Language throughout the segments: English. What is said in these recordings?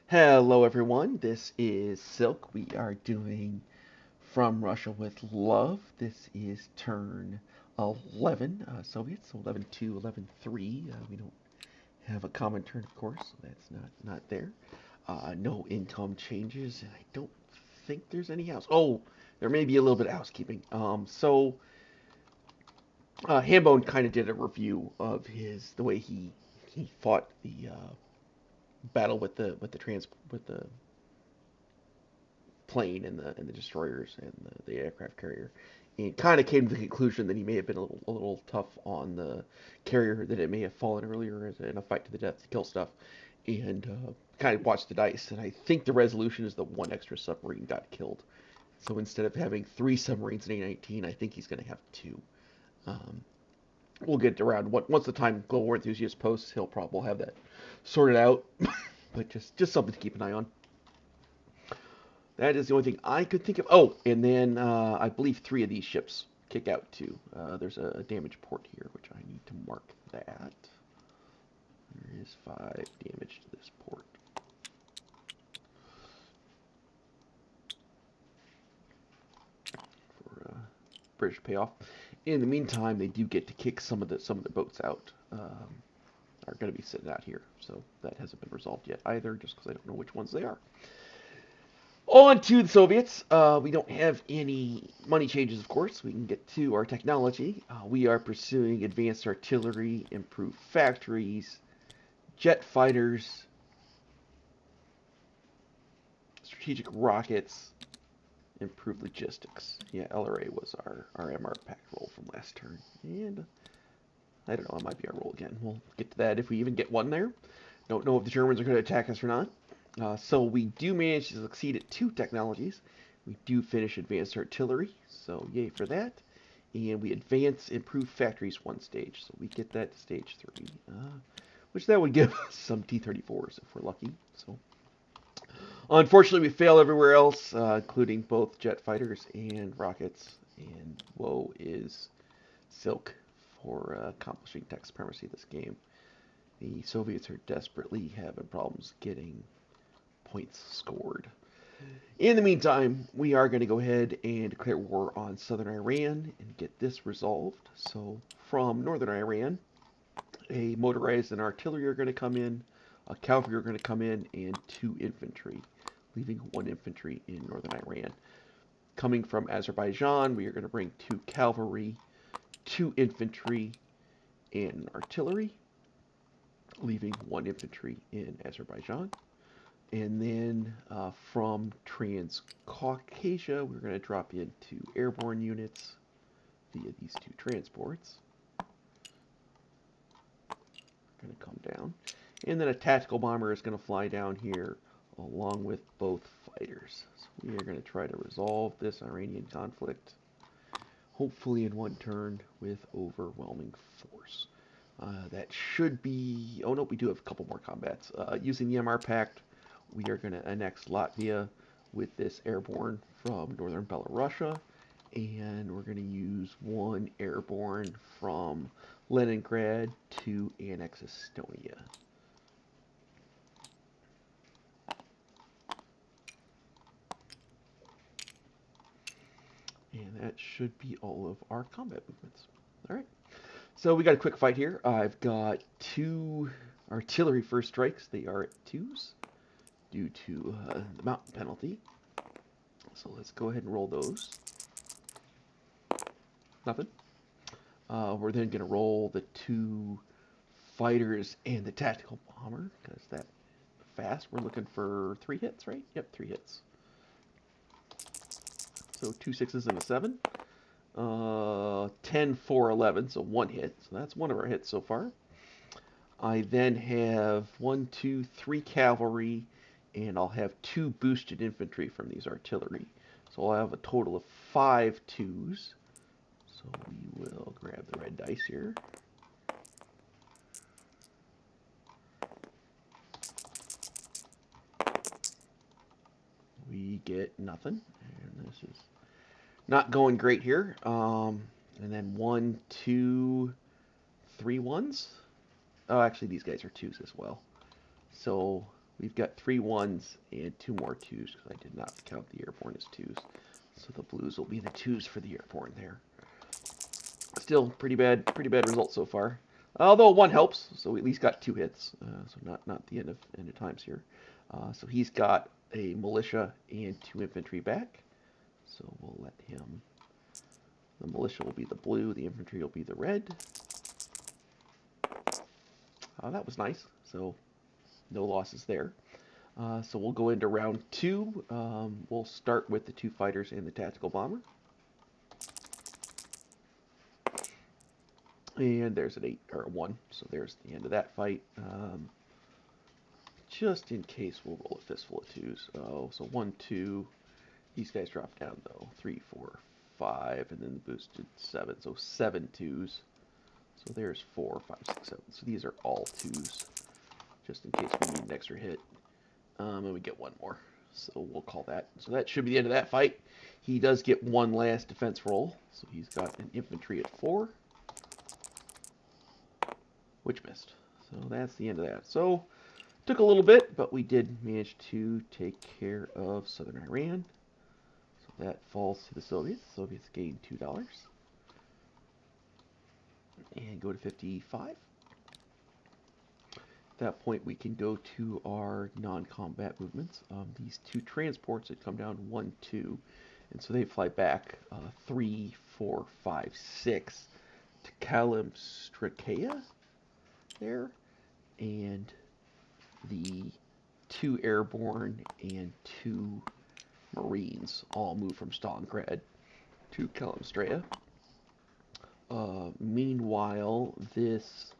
Hello everyone, this is Silk. We are doing From Russia with Love. This is turn 11 Soviets, so 11-2, 11-3. We don't have a common turn, of course, so that's not there. No income changes, and I don't think there's any house. Oh, there may be a little bit of housekeeping. Hambone kind of did a review of the way he fought the battle with the plane and the destroyers and the aircraft carrier, and kind of came to the conclusion that he may have been a little tough on the carrier, that it may have fallen earlier in a fight to the death to kill stuff, and kind of watched the dice. And I think the resolution is that one extra submarine got killed. So instead of having three submarines in A19, I think he's going to have two. Um, we'll get around once the time Global War Enthusiast posts. He'll probably have that sorted out, but just something to keep an eye on. That is the only thing I could think of. Oh, and then I believe three of these ships kick out too. There's a damage port here, which I need to mark that. There is 5 damage to this port. For British payoff. In the meantime, they do get to kick some of the boats out. Are going to be sitting out here, so that hasn't been resolved yet either, just because I don't know which ones they are. On to the Soviets. We don't have any money changes, of course. We can get to our technology. We are pursuing advanced artillery, improved factories, jet fighters, strategic rockets, improved logistics. Yeah, LRA was our MR pack roll from last turn. And I don't know, it might be our roll again. We'll get to that if we even get one there. Don't know if the Germans are going to attack us or not. So we do manage to succeed at 2 technologies. We do finish advanced artillery, so yay for that. And we advance improved factories 1 stage, so we get that to stage 3, which that would give us some T-34s if we're lucky. So unfortunately, we fail everywhere else, including both jet fighters and rockets. And woe is Silk for accomplishing tech supremacy this game. The Soviets are desperately having problems getting points scored. In the meantime, we are going to go ahead and declare war on southern Iran and get this resolved. So from northern Iran, a motorized and artillery are going to come in, a cavalry are going to come in, and 2 infantry, leaving 1 infantry in northern Iran. Coming from Azerbaijan, we are going to bring 2 cavalry, 2 infantry, and artillery, leaving 1 infantry in Azerbaijan. And then from Transcaucasia, we're going to drop in 2 airborne units via these 2 transports. Going to come down. And then a tactical bomber is going to fly down here along with both fighters. So we are going to try to resolve this Iranian conflict, hopefully in 1 turn with overwhelming force. That should be... Oh, no, we do have a couple more combats. Using the MR Pact, we are going to annex Latvia with this airborne from northern Belarusia, and we're going to use 1 airborne from Leningrad to annex Estonia. And that should be all of our combat movements. All right. So we got a quick fight here. I've got 2 artillery first strikes. They are at 2s due to the mountain penalty. So let's go ahead and roll those. Nothing. We're then going to roll the 2 fighters and the tactical bomber, because that fast. We're looking for 3 hits, right? Yep, 3 hits. So 2 6s and a 7. 10, 4, 11, so 1 hit. So that's 1 of our hits so far. I then have 1, 2, 3 cavalry, and I'll have 2 boosted infantry from these artillery. So I'll have a total of 5 2s. So we will grab the red dice here. We get nothing, and this is not going great here. And then 1, 2, 3 1s. Oh, actually, these guys are 2s as well. So We've got 3 ones and 2 more twos because I did not count the airborne as twos. So the blues will be the twos for the airborne there. Still pretty bad result so far. Although one helps, so we at least got 2 hits. So not the end of times here. So he's got a militia and 2 infantry back. So we'll let him. The militia will be the blue, the infantry will be the red. That was nice. So no losses there. So we'll go into round 2. We'll start with the 2 fighters and the tactical bomber. And there's an 8 or a 1. So there's the end of that fight. Just in case, we'll roll a fistful of 2s. Oh, so 1, 2. These guys drop down though. 3, 4, 5, and then the boosted 7. So 7 2s. So there's 4, 5, 6, 7. So these are all 2s, just in case we need an extra hit. And we get 1 more. So we'll call that. So that should be the end of that fight. He does get 1 last defense roll. So he's got an infantry at 4, which missed. So that's the end of that. So took a little bit, but we did manage to take care of southern Iran. So that falls to the Soviets. The Soviets gain $2. And go to 55. At that point, we can go to our non-combat movements. These 2 transports that come down 1, 2, and so they fly back 3, 4, 5, 6 to Kalimstrakaya there, and the 2 airborne and 2 Marines all move from Stalingrad to Kalimstrakaya. Meanwhile, this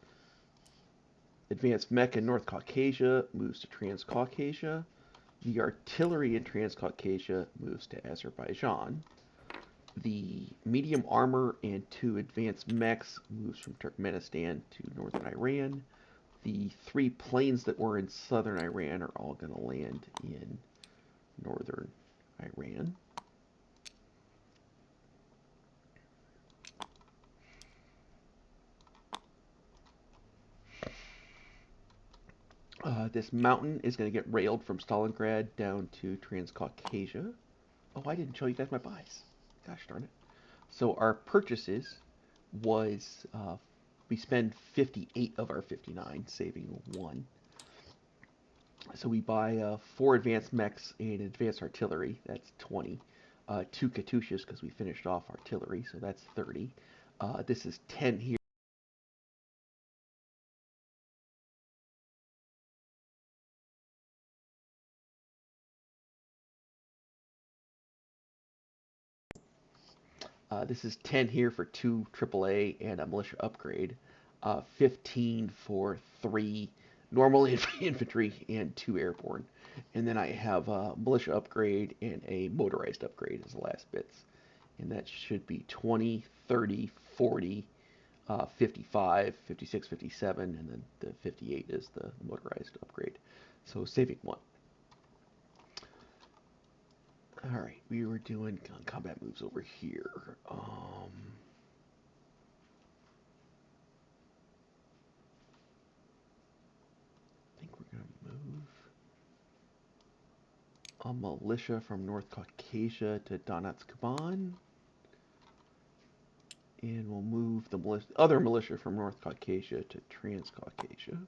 advanced mech in North Caucasia moves to Transcaucasia. The artillery in Transcaucasia moves to Azerbaijan. The medium armor and 2 advanced mechs moves from Turkmenistan to northern Iran. The 3 planes that were in southern Iran are all going to land in northern Iran. This mountain is going to get railed from Stalingrad down to Transcaucasia. Oh, I didn't show you guys my buys. Gosh darn it. So our purchases was, we spend 58 of our 59, saving 1. So we buy 4 advanced mechs and advanced artillery. That's 20. 2 Katyushas because we finished off artillery, so that's 30. This is 10 here. This is 10 here for 2 AAA and a militia upgrade. 15 for 3 normal infantry and 2 airborne. And then I have a militia upgrade and a motorized upgrade as the last bits. And that should be 20, 30, 40, 55, 56, 57, and then the 58 is the motorized upgrade. So saving 1. All right, we were doing combat moves over here. I think we're going to move a militia from North Caucasia to Donetsk-Kuban. And we'll move the other militia from North Caucasia to Transcaucasia.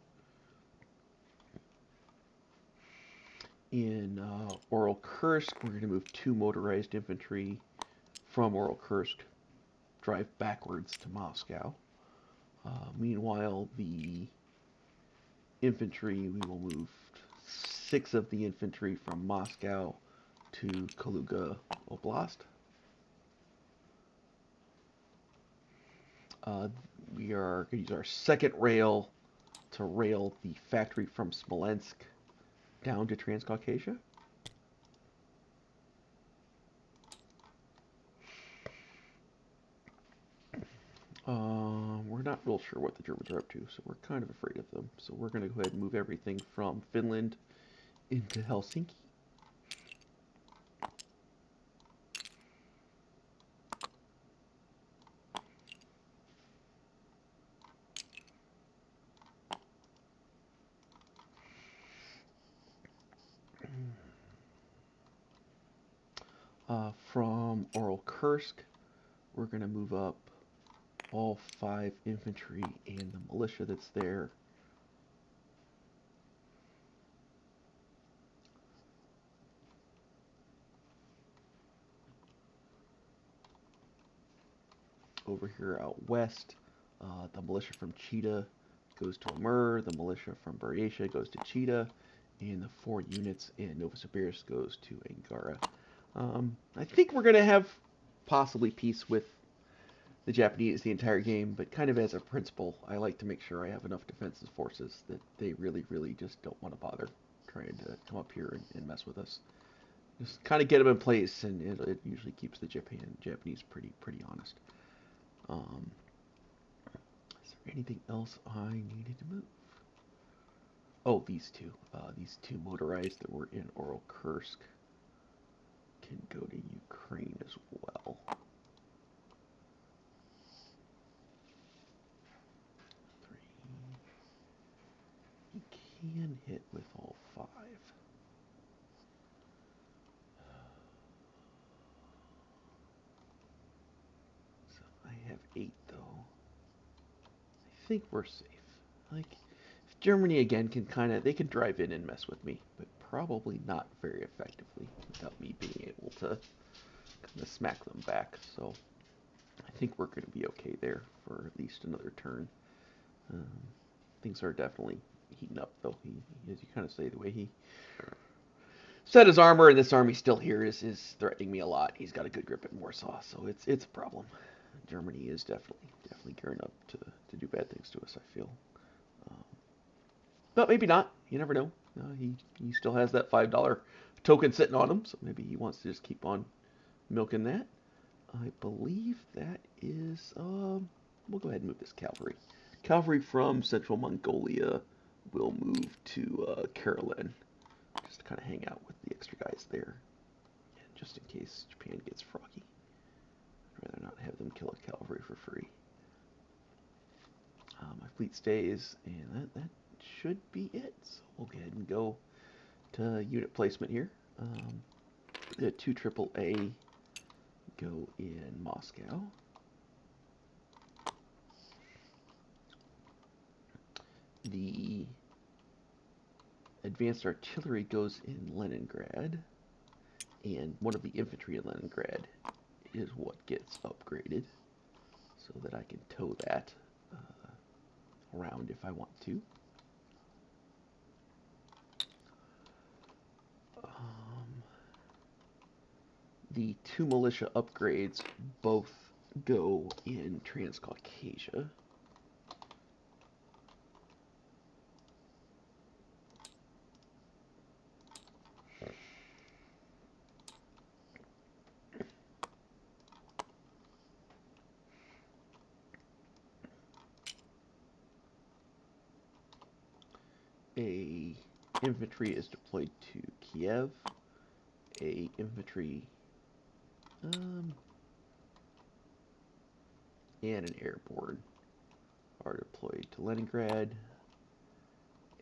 In Oral Kursk, we're going to move 2 motorized infantry from Oral Kursk, drive backwards to Moscow. Meanwhile, the infantry, we will move 6 of the infantry from Moscow to Kaluga Oblast. We are going to use our second rail to rail the factory from Smolensk down to Transcaucasia. We're not real sure what the Germans are up to, so we're kind of afraid of them. So we're going to go ahead and move everything from Finland into Helsinki. From Oral Kursk, we're going to move up all 5 infantry and the militia that's there. Over here out west, the militia from Cheetah goes to Amur, the militia from Buryatia goes to Cheetah, and the 4 units in Novosibirsk goes to Angara. I think we're going to have possibly peace with the Japanese the entire game, but kind of as a principle, I like to make sure I have enough defensive forces that they really, really just don't want to bother trying to come up here and mess with us. Just kind of get them in place, and it usually keeps the Japanese pretty honest. Is there anything else I needed to move? Oh, these two motorized that were in Oral Kursk can go to Ukraine as well. He can hit with all 5. So I have 8 though. I think we're safe. Like, if Germany again can they can drive in and mess with me, but probably not very effectively without me being able to kind of smack them back. So I think we're going to be okay there for at least another turn. Things are definitely heating up, though. As you kind of say, the way he set his armor, and this army still here is threatening me a lot. He's got a good grip at Warsaw, so it's a problem. Germany is definitely gearing up to do bad things to us, I feel. But maybe not. You never know. He still has that $5 token sitting on him, so maybe he wants to just keep on milking that. I believe that is. We'll go ahead and move this cavalry. Cavalry from Central Mongolia will move to Karelen, just to kind of hang out with the extra guys there, and just in case Japan gets froggy. I'd rather not have them kill a cavalry for free. My fleet stays, and that should be it. So we'll go ahead and go to unit placement here. The 2 AAA go in Moscow. The advanced artillery goes in Leningrad, and one of the infantry in Leningrad is what gets upgraded, so that I can tow that around if I want to. The 2 militia upgrades both go in Transcaucasia. A infantry is deployed to Kiev. A infantry and an airborne are deployed to Leningrad.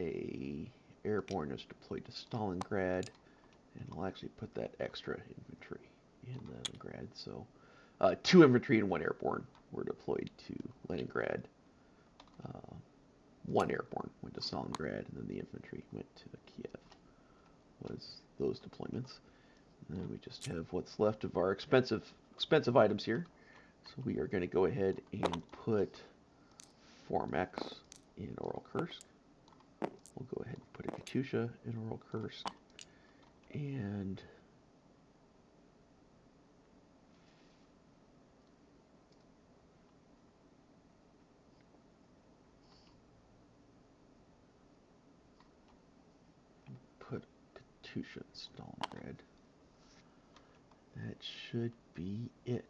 A airborne is deployed to Stalingrad, and I'll actually put that extra infantry in Leningrad. So 2 infantry and 1 airborne were deployed to Leningrad. 1 airborne went to Stalingrad, and then the infantry went to Kiev. Was those deployments. And then we just have what's left of our expensive items here. So we are going to go ahead and put Formex in Oral Kursk. We'll go ahead and put a Katusha in Oral Kursk. And put Katusha in Stalingrad. That should be it.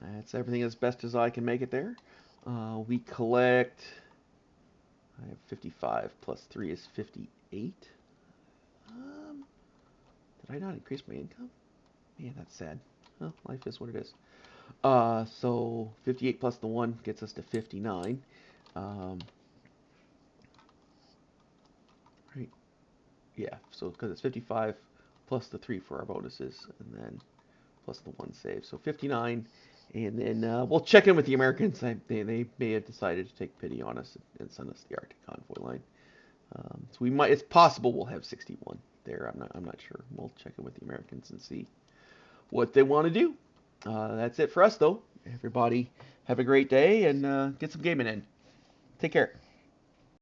That's everything as best as I can make it there. We collect. I have 55 plus 3 is 58. Did I not increase my income? Man, that's sad. Well, life is what it is. So 58 plus the 1 gets us to 59. Right? Yeah, so because it's 55 plus the 3 for our bonuses, and then plus the 1 save. So 59, and then we'll check in with the Americans. They may have decided to take pity on us and send us the Arctic convoy line. So we might. It's possible we'll have 61 there. I'm not sure. We'll check in with the Americans and see what they want to do. That's it for us, though. Everybody have a great day and get some gaming in. Take care.